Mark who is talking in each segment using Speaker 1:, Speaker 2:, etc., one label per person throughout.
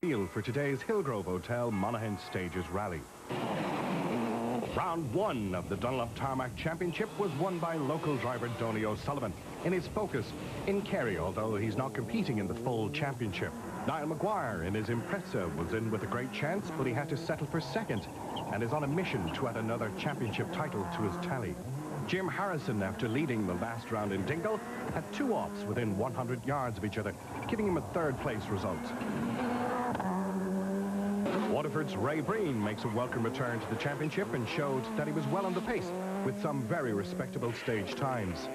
Speaker 1: Field for today's Hillgrove Hotel Monaghan Stages Rally. Round 1 of the Dunlop Tarmac Championship was won by local driver Donny O'Sullivan in his Focus in Kerry, although he's not competing in the full championship. Niall Maguire in his Impreza was in with a great chance, but he had to settle for second and is on a mission to add another championship title to his tally. Jim Harrison, after leading the last round in Dingle, had 2 offs within 100 yards of each other, giving him a third-place result. Waterford's Craig Breen makes a welcome return to the championship and showed that he was well on the pace with some very respectable stage times.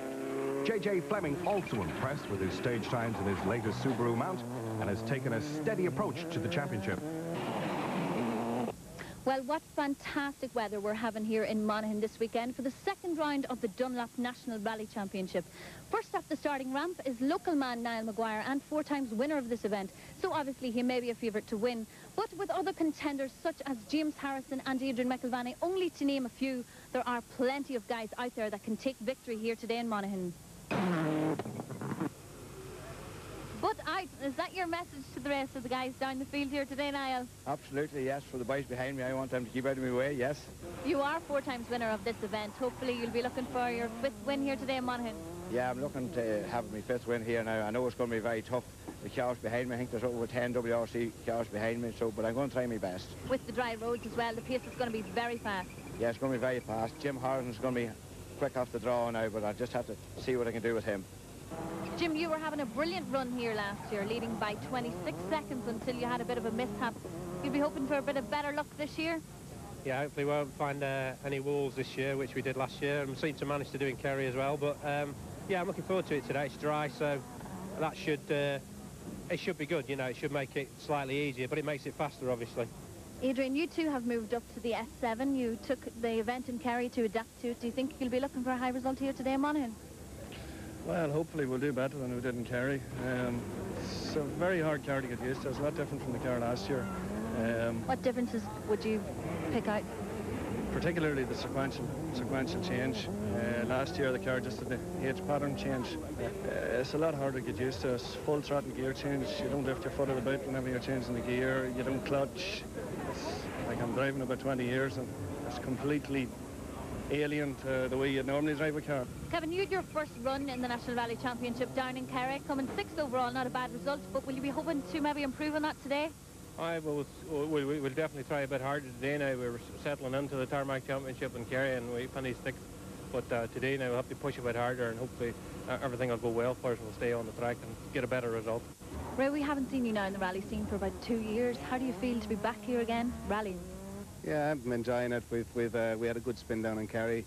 Speaker 1: JJ Fleming also impressed with his stage times in his latest Subaru mount and has taken a steady approach to the championship.
Speaker 2: Well, what fantastic weather we're having here in Monaghan this weekend for the second round of the Dunlop National Rally Championship. First off the starting ramp is local man Niall Maguire, and 4 times winner of this event, so obviously he may be a favourite to win. But with other contenders such as James Harrison and Adrian McElvaney, only to name a few, there are plenty of guys out there that can take victory here today in Monaghan. But is that your message to the rest of the guys down the field here today, Niall?
Speaker 3: Absolutely, yes. For the boys behind me, I want them to keep out of my way, yes.
Speaker 2: You are 4 times winner of this event. Hopefully you'll be looking for your 5th win here today in Monaghan.
Speaker 3: Yeah, I'm looking to have my 5th win here now. I know it's going to be very tough. The cars behind me, I think there's over 10 WRC cars behind me, but I'm going to try my best.
Speaker 2: With the dry roads as well, the pace is going to be very fast.
Speaker 3: Yeah, it's going to be very fast. Jim Harrison's going to be quick off the draw now, but I just have to see what I can do with him.
Speaker 2: Jim, you were having a brilliant run here last year, leading by 26 seconds until you had a bit of a mishap. You'll be hoping for a bit of better luck this year?
Speaker 4: Yeah, hopefully we won't find any walls this year, which we did last year, and we seem to manage to do in Kerry as well. But yeah, I'm looking forward to it today. It's dry, so that should it should be good. You know, it should make it slightly easier, but it makes it faster, obviously.
Speaker 2: Adrian, you too have moved up to the S7. You took the event in Kerry to adapt to it. Do you think you'll be looking for a high result here today in Monaghan?
Speaker 5: Well, hopefully we'll do better than we did in Kerry. It's a very hard car to get used to. It's a lot different from the car last year.
Speaker 2: What differences would you pick out?
Speaker 5: Particularly the sequential change. Last year the car just did the H pattern change. It's a lot harder to get used to. It's full throttle gear change. You don't lift your foot out of the boot whenever you're changing the gear. You don't clutch. It's like I'm driving about 20 years and it's completely alien to the way you normally drive a car.
Speaker 2: Kevin, you had your first run in the National Rally Championship down in Kerry, coming 6th overall, not a bad result, but will you be hoping to maybe improve on that today?
Speaker 4: We'll definitely try a bit harder today now. We're settling into the Tarmac Championship in Kerry and we finished 6th, but today now we'll have to push a bit harder and hopefully everything will go well for us. We'll stay on the track and get a better result.
Speaker 2: Ray, we haven't seen you now in the rally scene for about 2 years. How do you feel to be back here again, rallying?
Speaker 6: Yeah, I'm enjoying it. We had a good spin down in Kerry.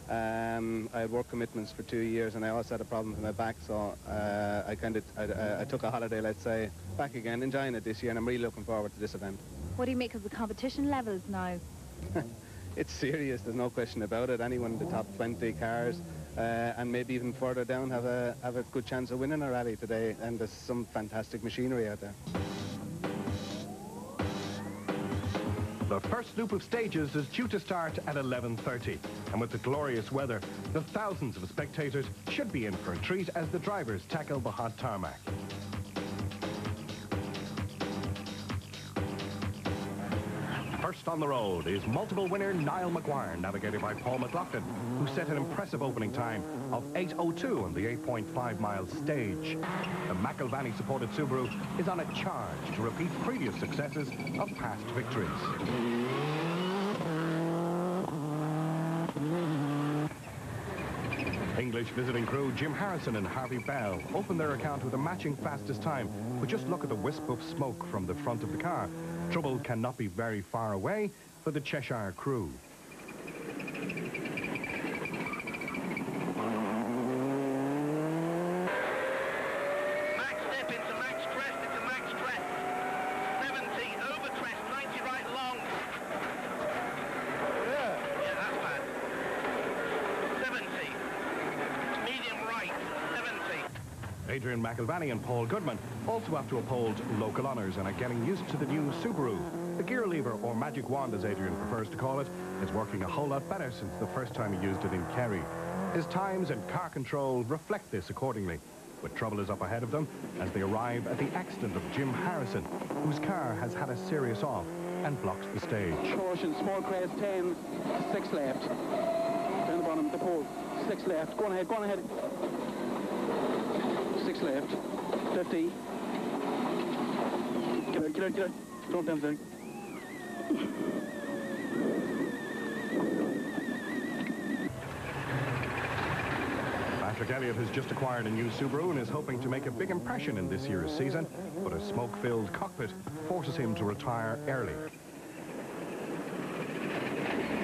Speaker 6: I had work commitments for 2 years and I also had a problem with my back, so I took a holiday, let's say. Back again, enjoying it this year, and I'm really looking forward to this event.
Speaker 2: What do you make of the competition levels now?
Speaker 6: It's serious, there's no question about it. Anyone in the top 20 cars and maybe even further down have a good chance of winning a rally today, and there's some fantastic machinery out there.
Speaker 1: The first loop of stages is due to start at 11:30, and with the glorious weather, the thousands of spectators should be in for a treat as the drivers tackle the hot tarmac. First on the road is multiple winner Niall Maguire, navigated by Paul McLaughlin, who set an impressive opening time of 8:02 on the 8.5-mile stage. The McElvaney-supported Subaru is on a charge to repeat previous successes of past victories. English visiting crew Jim Harrison and Harvey Bell opened their account with a matching fastest time, but just look at the wisp of smoke from the front of the car. Trouble cannot be very far away for the Cheshire crew.
Speaker 7: Max step into max crest, into max crest. 70 over crest, 90 right long. Yeah, that's bad. 70. Medium right, 70.
Speaker 1: Adrian McElvaney and Paul Goodman also have to uphold local honours and are getting used to the new Subaru. The gear lever, or magic wand as Adrian prefers to call it, is working a whole lot better since the first time he used it in Kerry. His times and car control reflect this accordingly. 70 over crest, 90 right long. 70 over crest, 90 right long. 70 medium right, 70. Adrian McElvaney and Paul Goodman also have to uphold local honours and are getting used to the new Subaru. The gear lever, or magic wand as Adrian prefers to call it, is working a whole lot better since the first time he used it in Kerry. His times and car control reflect this accordingly. but trouble is up ahead of them as they arrive at the accident of Jim Harrison, whose car has had a serious off and blocks the stage.
Speaker 8: Caution, small crest, 10, 6 left. Down the bottom of the pole, 6 left. Go on ahead, go on ahead. 6 left, 50. Get out. Don't down there.
Speaker 1: Patrick Elliott has just acquired a new Subaru and is hoping to make a big impression in this year's season, but a smoke-filled cockpit forces him to retire early.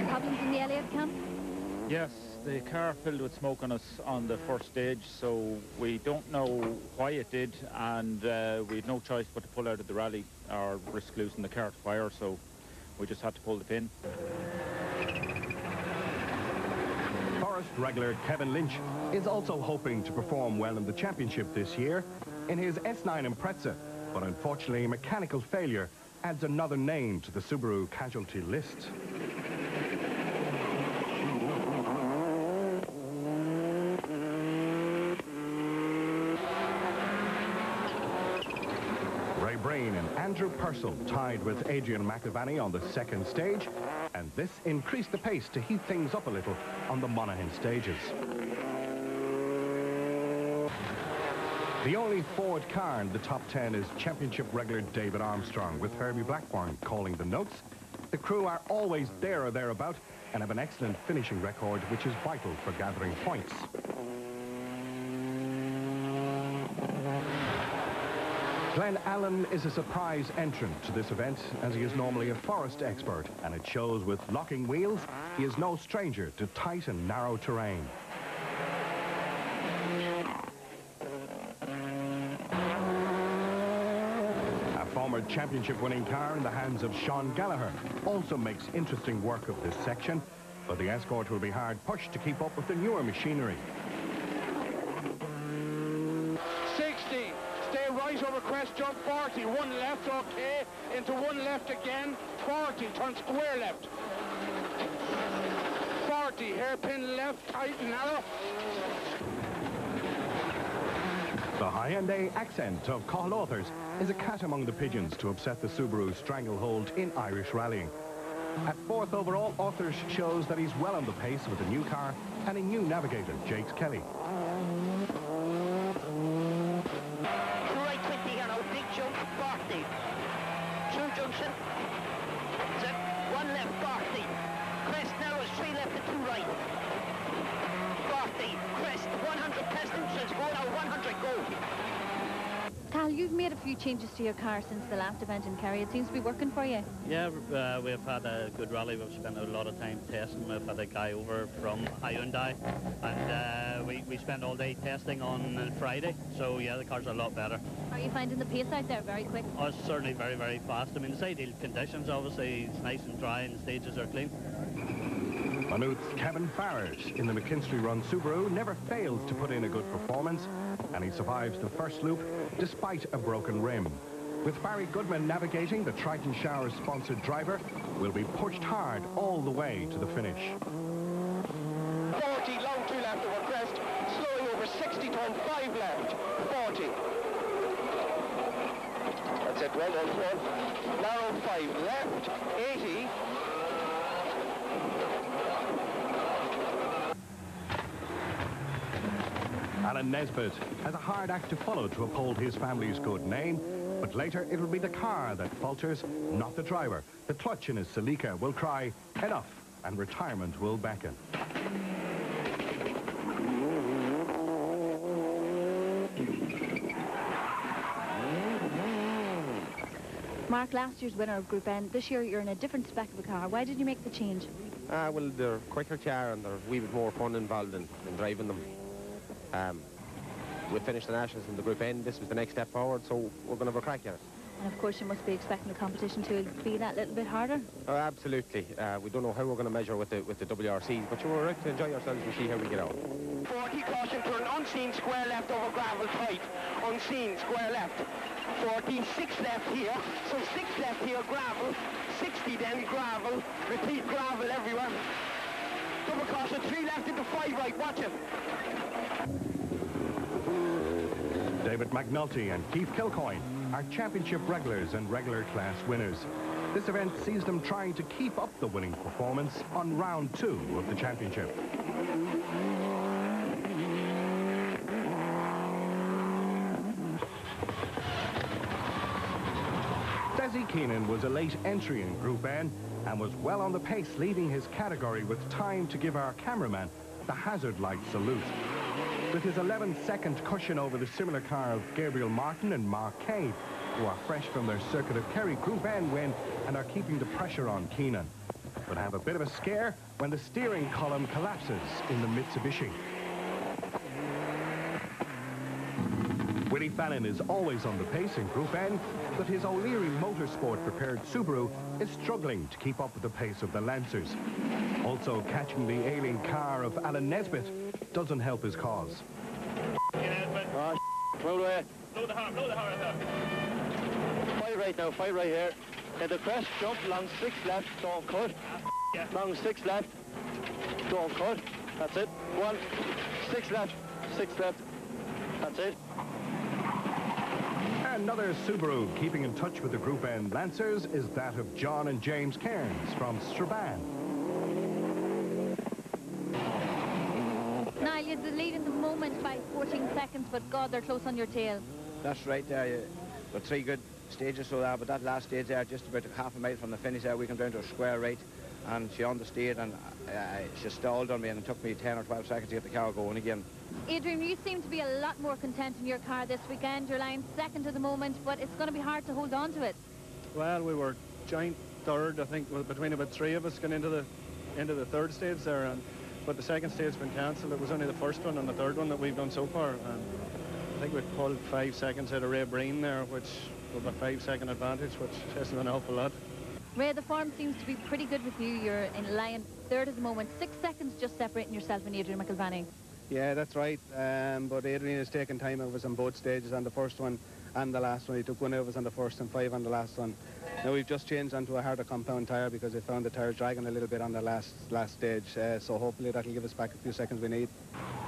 Speaker 2: Problems in the Elliott camp?
Speaker 9: Yes, the car filled with smoke on us on the first stage, so we don't know why it did, and we had no choice but to pull out of the rally or risk losing the car to fire, so we just had to pull the pin.
Speaker 1: Forest regular Kevin Lynch is also hoping to perform well in the championship this year in his S9 Impreza, but unfortunately mechanical failure adds another name to the Subaru casualty list. Craig Breen and Andrew Purcell tied with Adrian McIlvanney on the second stage, and this increased the pace to heat things up a little on the Monaghan stages. The only Ford car in the top 10 is championship regular David Armstrong, with Herbie Blackburn calling the notes. The crew are always there or thereabout and have an excellent finishing record, which is vital for gathering points. Glenn Allen is a surprise entrant to this event, as he is normally a forest expert, and it shows with locking wheels. He is no stranger to tight and narrow terrain. A former championship-winning car in the hands of Sean Gallagher also makes interesting work of this section, but the Escort will be hard pushed to keep up with the newer machinery.
Speaker 8: 60. Stay right over crest, jump 40, 1 left, okay, into 1 left again, 40, turn square left. 40, hairpin left, tight and narrow.
Speaker 1: The Hyundai Accent of Cathal Arthurs is a cat among the pigeons to upset the Subaru stranglehold in Irish rallying. At 4th overall, Arthurs shows that he's well on the pace with a new car and a new navigator, Jakes Kelly.
Speaker 7: Junction. Set 1 left, 40. Crest narrows, 3 left and 2 right. 40, crest, 100 past inches, go now, 100, go.
Speaker 2: Cal, you've made a few changes to your car since the last event in Kerry. It seems to be working for you.
Speaker 10: Yeah, we've had a good rally. We've spent a lot of time testing. We've had a guy over from Hyundai, and we spent all day testing on Friday. So yeah, the car's a lot better.
Speaker 2: Are you finding the pace out there very quick?
Speaker 10: Oh, it's certainly very, very fast. I mean, it's ideal conditions. Obviously, it's nice and dry, and the stages are clean.
Speaker 1: Maynooth's Kevin Farrers in the McKinstry-run Subaru never fails to put in a good performance, and he survives the first loop despite a broken rim. With Barry Goodman navigating, the Triton Showers sponsored driver will be pushed hard all the way to the finish.
Speaker 8: 40, long 2 left over crest, slowing over 60, turn 5 left, 40. That's it, well done, narrow 5 left, 80.
Speaker 1: Alan Nesbitt has a hard act to follow to uphold his family's good name, but later it'll be the car that falters, not the driver. The clutch in his Celica will cry, enough, and retirement will beckon.
Speaker 2: Mark, last year's winner of Group N, this year you're in a different spec of a car. Why did you make the change?
Speaker 11: Well, they're a quicker car and there's a wee bit more fun involved in driving them. We finished the Nationals in the Group N. This was the next step forward, so we're going to have a crack at it.
Speaker 2: And of course you must be expecting the competition to be that little bit harder.
Speaker 11: Oh, absolutely. We don't know how we're going to measure with the WRCs, but we're out to enjoy ourselves and see how we get on.
Speaker 8: 40, caution, turn unseen, square left over gravel, tight. Unseen, square left. 40, 6 left here. So 6 left here, gravel. 60 then, gravel. Repeat gravel everywhere. Double caution, 3 left into 5 right, watch it.
Speaker 1: David McNulty and Keith Kilcoyne are championship regulars and regular class winners. This event sees them trying to keep up the winning performance on round 2 of the championship. Desi Keenan was a late entry in Group N and was well on the pace, leading his category with time to give our cameraman the hazard-like salute. With his 11-second cushion over the similar car of Gabriel Martin and Mark Kay, who are fresh from their circuit of Kerry, Group N win and are keeping the pressure on Keenan, but have a bit of a scare when the steering column collapses in the Mitsubishi. Willie Fallon is always on the pace in Group N, but his O'Leary Motorsport-prepared Subaru is struggling to keep up with the pace of the Lancers. Also catching the ailing car of Alan Nesbitt doesn't help his cause.
Speaker 8: Oh, throw away. Load the harm, Five right now, 5 right here. At the crest, jump, long 6 left, don't cut. Yeah. Long 6 left, don't cut. That's it. 1, 6 left, 6 left. That's it.
Speaker 1: Another Subaru keeping in touch with the Group N Lancers is that of John and James Cairns from Strabane.
Speaker 2: Niall, you're the lead in the moment by 14 seconds, but God, they're close on your tail.
Speaker 3: That's right there. Got 3 good stages so there, but that last stage there, just about half a mile from the finish there, we come down to a square right, and she understeered, and she stalled on me, and it took me 10 or 12 seconds to get the car going again.
Speaker 2: Adrian, you seem to be a lot more content in your car this weekend. You're lying second at the moment, but it's going to be hard to hold on to it.
Speaker 5: Well, we were joint third, I think, between about 3 of us going into the third stage there, but the second stage has been cancelled. It was only the first one and the third one that we've done so far, and I think we pulled 5 seconds out of Ray Breen there, which was a 5-second advantage, which isn't an awful lot.
Speaker 2: Ray, the form seems to be pretty good with you. You're in lying third at the moment. 6 seconds just separating yourself and Adrian McIlvanney.
Speaker 6: Yeah, that's right. But Adrian has taken time out of us on both stages, on the first one and the last one. He took 1 out of us on the first and 5 on the last one. Now we've just changed onto a harder compound tyre because we found the tyre dragging a little bit on the last stage. So hopefully that'll give us back a few seconds we need.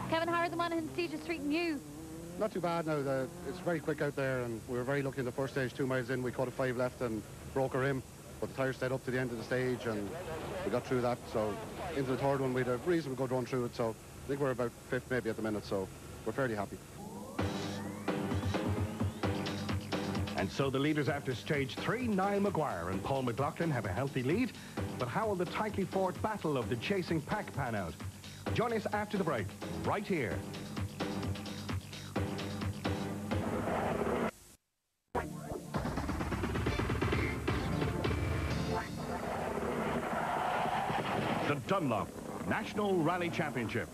Speaker 2: Kevin, how are the Monaghan stages treating you?
Speaker 12: Not too bad now. It's very quick out there, and we were very lucky in the first stage. 2 miles in, we caught a 5 left and broke her rim, but the tyre stayed up to the end of the stage, and we got through that. So into the third one, we had a reasonable good run through it. So I think we're about 5th maybe at the minute, so we're fairly happy.
Speaker 1: And so the leaders after stage 3, Niall Maguire and Paul McLaughlin, have a healthy lead. But how will the tightly fought battle of the chasing pack pan out? Join us after the break, right here. The Dunlop National Rally Championship.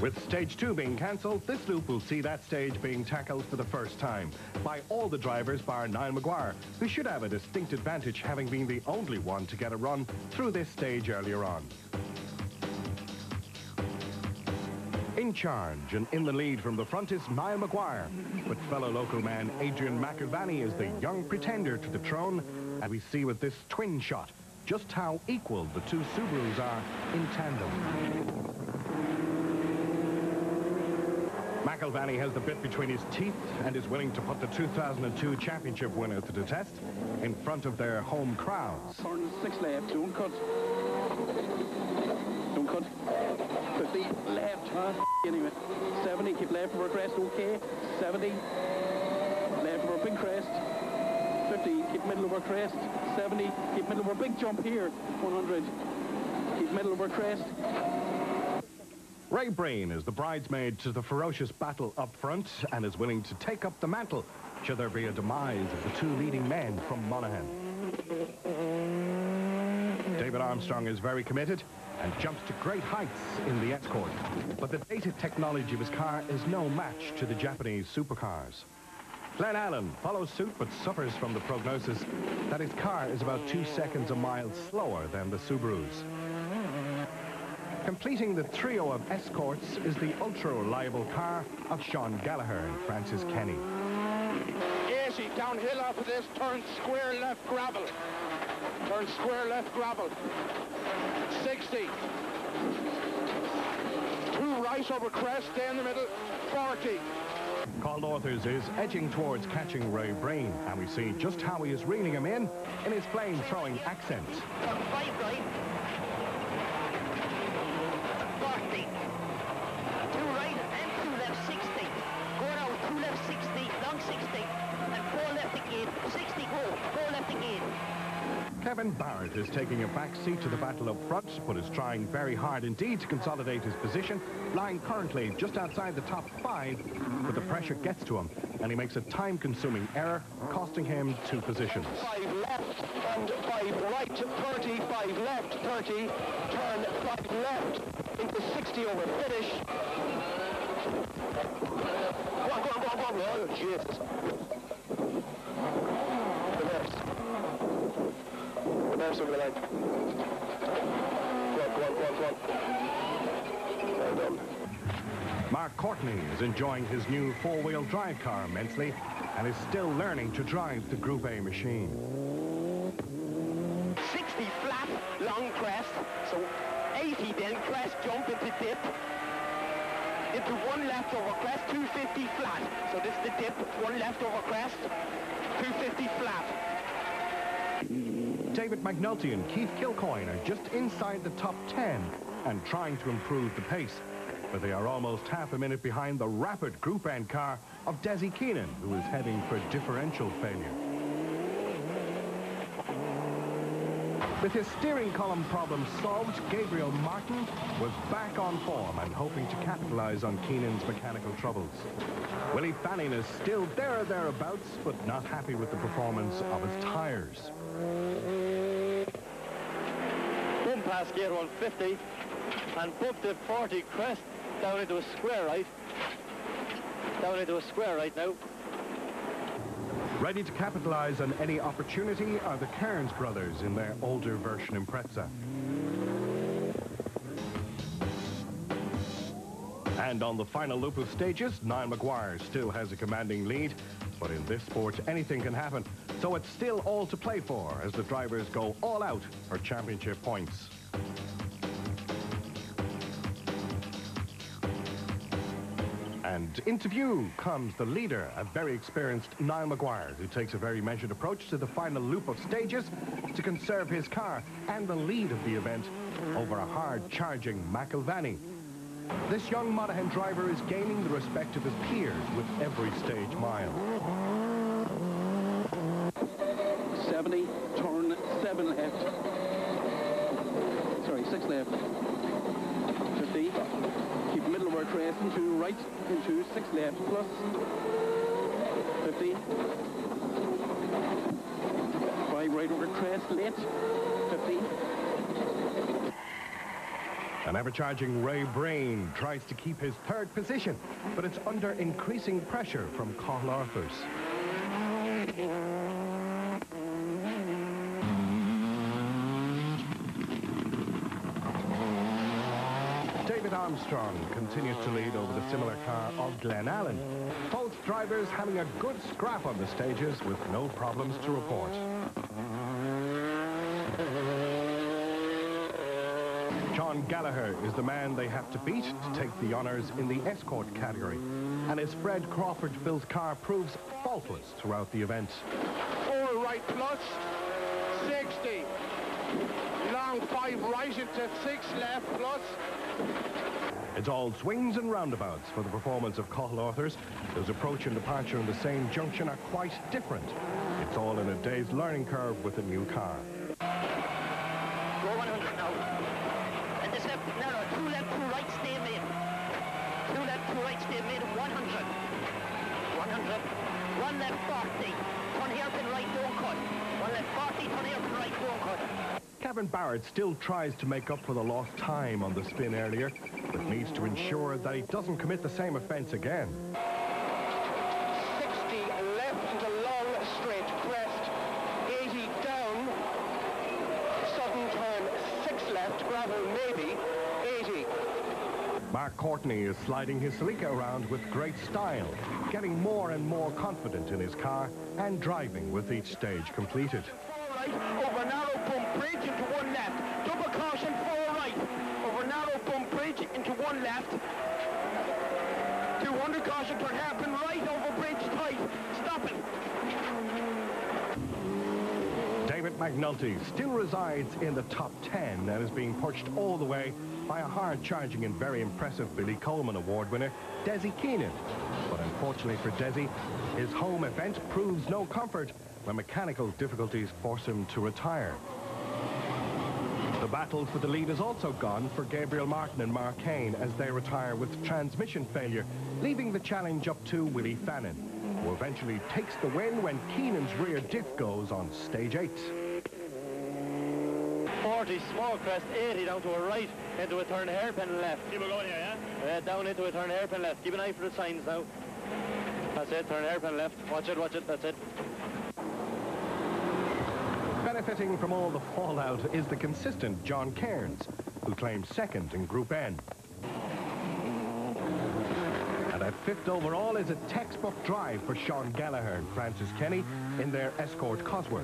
Speaker 1: With stage 2 being cancelled, this loop will see that stage being tackled for the first time by all the drivers bar Niall Maguire, who should have a distinct advantage, having been the only one to get a run through this stage earlier on. In charge and in the lead from the front is Niall Maguire, but fellow local man Adrian McIlvanney is the young pretender to the throne, and we see with this twin shot just how equal the 2 Subarus are in tandem. McIlvanney has the bit between his teeth and is willing to put the 2002 championship winner to the test in front of their home crowds.
Speaker 8: Turn 6 left, don't cut. Don't cut. 50 left, anyway. 70, keep left over crest, okay. 70, left over big crest. 50, keep middle over crest. 70, keep middle over big jump here. 100, keep middle over crest.
Speaker 1: Craig Breen is the bridesmaid to the ferocious battle up front and is willing to take up the mantle should there be a demise of the 2 leading men from Monaghan. David Armstrong is very committed and jumps to great heights in the escort, but the dated technology of his car is no match to the Japanese supercars. Glenn Allen follows suit but suffers from the prognosis that his car is about 2 seconds a mile slower than the Subarus. Completing the trio of escorts is the ultra-reliable car of Sean Gallagher and Francis Kenny.
Speaker 8: 80, downhill off of this, turn square left gravel. Turn square left gravel. 60. 2 right over crest, stay in the middle, 40.
Speaker 1: Cathal Arthurs is edging towards catching Ray Breen, and we see just how he is reeling him in his flame-throwing accent.
Speaker 8: 5 right. 40. 2 right and 2 left, 60. Go now, 2 left, 60, long 60. And 4 left again, 60, go. 4 left again.
Speaker 1: Kevin Barrett is taking a back seat to the battle up front, but is trying very hard indeed to consolidate his position, lying currently just outside the top 5, but the pressure gets to him, and he makes a time-consuming error, costing him 2 positions.
Speaker 8: 5 left and 5 right, 30, 5 left, 30, turn 5 left into 60 over finish. Go on, go on, go on, go on. Oh, Jesus. Reverse over the line. Go on, go on, go on, go on. Well done.
Speaker 1: Mark Courtney is enjoying his new 4-wheel drive car immensely and is still learning to drive the Group A machine.
Speaker 8: 60 flat, long crest, so 80 then crest, jump into dip, into 1 left over crest, 250 flat. So this is the dip, 1 left over crest, 250 flat.
Speaker 1: David McNulty and Keith Kilcoyne are just inside the top 10 and trying to improve the pace, but they are almost half a minute behind the rapid Group N car of Desi Keenan, who is heading for differential failure. With his steering column problem solved, Gabriel Martin was back on form and hoping to capitalize on Keenan's mechanical troubles. Willie Fanning is still there or thereabouts, but not happy with the performance of his tires.
Speaker 13: Bump past gear 150 and bump the 40 crest down into a square right. Down into a square right now.
Speaker 1: Ready to capitalize on any opportunity are the Cairns brothers in their older version Impreza. And on the final loop of stages, Niall Maguire still has a commanding lead, but in this sport anything can happen, so it's still all to play for as the drivers go all out for championship points. And into view comes the leader, a very experienced Niall Maguire, who takes a very measured approach to the final loop of stages to conserve his car and the lead of the event over a hard-charging McIlvanney. This young Monaghan driver is gaining the respect of his peers with every stage mile.
Speaker 14: 70, turn 7 left. Sorry, 6 left. 50. Keep middle over crest into right, into 6 left plus. 50. 5 right over crest, late. 50.
Speaker 1: An ever-charging Ray Breen tries to keep his 3rd position, but it's under increasing pressure from Cathal Arthurs. David Armstrong continues to lead over the similar car of Glen Allen. Both drivers having a good scrap on the stages with no problems to report. John Gallagher is the man they have to beat to take the honours in the escort category, and his Fred Crawford-built car proves faultless throughout the event.
Speaker 8: 4 right plus, 60. Long 5 right into 6 left plus.
Speaker 1: It's all swings and roundabouts for the performance of Cathal Arthurs, whose approach and departure in the same junction are quite different. It's all in a day's learning curve with a new car.
Speaker 8: Go 100 now. And this left, narrow, 2 left, 2 right, stay mid. 2 left, 2 right, stay mid, 100. 100. 1 left, 40. Turn hairpin right, don't cut. 1 left, 40, turn hairpin right, don't cut.
Speaker 1: Kevin Barrett still tries to make up for the lost time on the spin earlier, but needs to ensure that he doesn't commit the same offence again.
Speaker 8: 60 left into long straight crest, 80 down, sudden turn 6 left, gravel maybe, 80.
Speaker 1: Mark Courtney is sliding his Celica around with great style, getting more and more confident in his car and driving with each stage completed.
Speaker 8: 4 right, over narrow bump bridge into 1 left, double caution 4 right, over narrow bump bridge into 1 left, 200 caution turn hairpin right over bridge tight. Stop it.
Speaker 1: David McNulty still resides in the top 10 and is being pushed all the way by a hard-charging and very impressive Billy Coleman Award winner, Desi Keenan. But unfortunately for Desi, his home event proves no comfort when mechanical difficulties force him to retire. The battle for the lead is also gone for Gabriel Martin and Mark Kane as they retire with transmission failure, leaving the challenge up to Willie Fannin, who eventually takes the win when Keenan's rear diff goes on stage 8.
Speaker 13: 40 small crest, 80 down to a right, into a turn hairpin left. Keep it going here, yeah? Down into a turn hairpin left. Keep an eye for the signs now. That's it, turn hairpin left. Watch it, that's it.
Speaker 1: Benefiting from all the fallout is the consistent John Cairns, who claims second in Group N. And at 5th overall is a textbook drive for Sean Gallagher and Francis Kenny in their Escort Cosworth.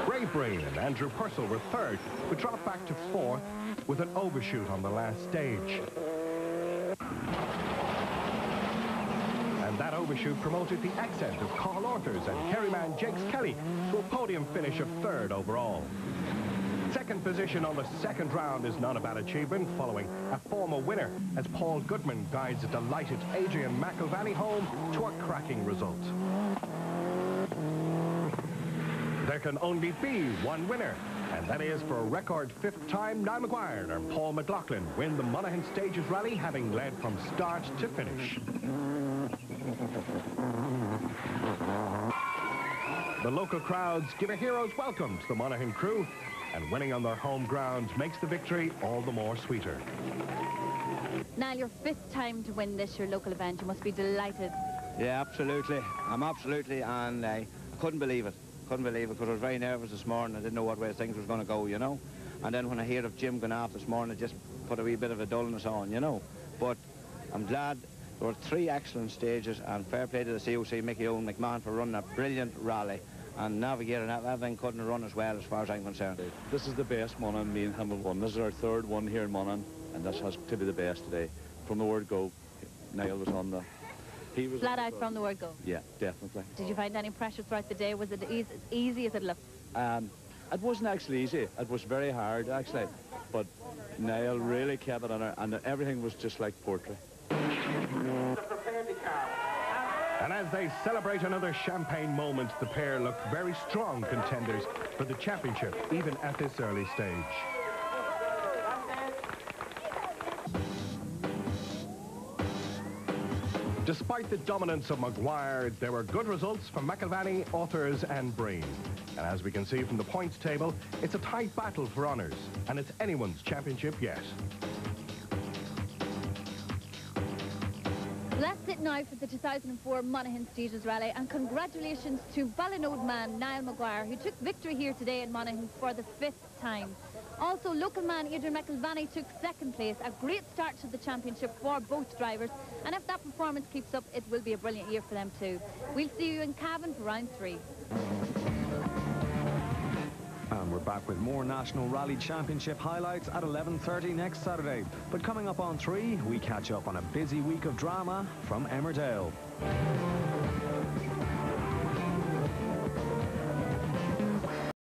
Speaker 1: Craig Breen and Andrew Purcell were 3rd, but dropped back to 4th with an overshoot on the last stage. And that overshoot promoted the accent of Cathal Arthurs and Kerryman Jakes Kelly to a podium finish of 3rd overall. 2nd position on the 2nd round is not a bad achievement, following a former winner as Paul Goodman guides a delighted Adrian McIlvany home to a cracking result. There can only be one winner, and that is for a record 5th time Niall Maguire and Paul McLaughlin win the Monaghan Stages Rally, having led from start to finish. The local crowds give a hero's welcome to the Monaghan crew, and winning on their home ground makes the victory all the more sweeter.
Speaker 2: Niall, your 5th time to win this, your local event. You must be delighted.
Speaker 3: Yeah, absolutely. I'm absolutely, and I couldn't believe it. Couldn't believe it, because I was very nervous this morning. I didn't know what way things was going to go, you know. And then when I heard of Jim going off this morning, it just put a wee bit of a dullness on, you know. But I'm glad there were 3 excellent stages, and fair play to the COC, Mickey Owen McMahon, for running a brilliant rally. And Navigator and everything couldn't run as well as far as I'm concerned.
Speaker 15: This is the best Monaghan me and him have won. This is our 3rd one here in Monaghan, and this has to be the best today. From the word go, Niall was on the... He was
Speaker 2: flat out from the word go.
Speaker 15: Yeah, definitely.
Speaker 2: Did you find any pressure throughout the day? Was it as easy as it looked?
Speaker 15: It wasn't actually easy. It was very hard, actually. But Niall really kept it on her, and everything was just like poetry.
Speaker 1: And as they celebrate another champagne moment, the pair look very strong contenders for the championship, even at this early stage. Despite the dominance of Maguire, there were good results from McIlvany, Arthurs and Breen. And as we can see from the points table, it's a tight battle for honours, and it's anyone's championship yet.
Speaker 2: That's it now for the 2004 Monaghan Stages Rally, and congratulations to Ballinode man Niall Maguire, who took victory here today in Monaghan for the 5th time. Also, local man Adrian McIlvany took 2nd place. A great start to the championship for both drivers, and if that performance keeps up, it will be a brilliant year for them too. We'll see you in Cavan for round 3.
Speaker 16: And we're back with more National Rally Championship highlights at 11:30 next Saturday. But coming up on 3, we catch up on a busy week of drama from Emmerdale.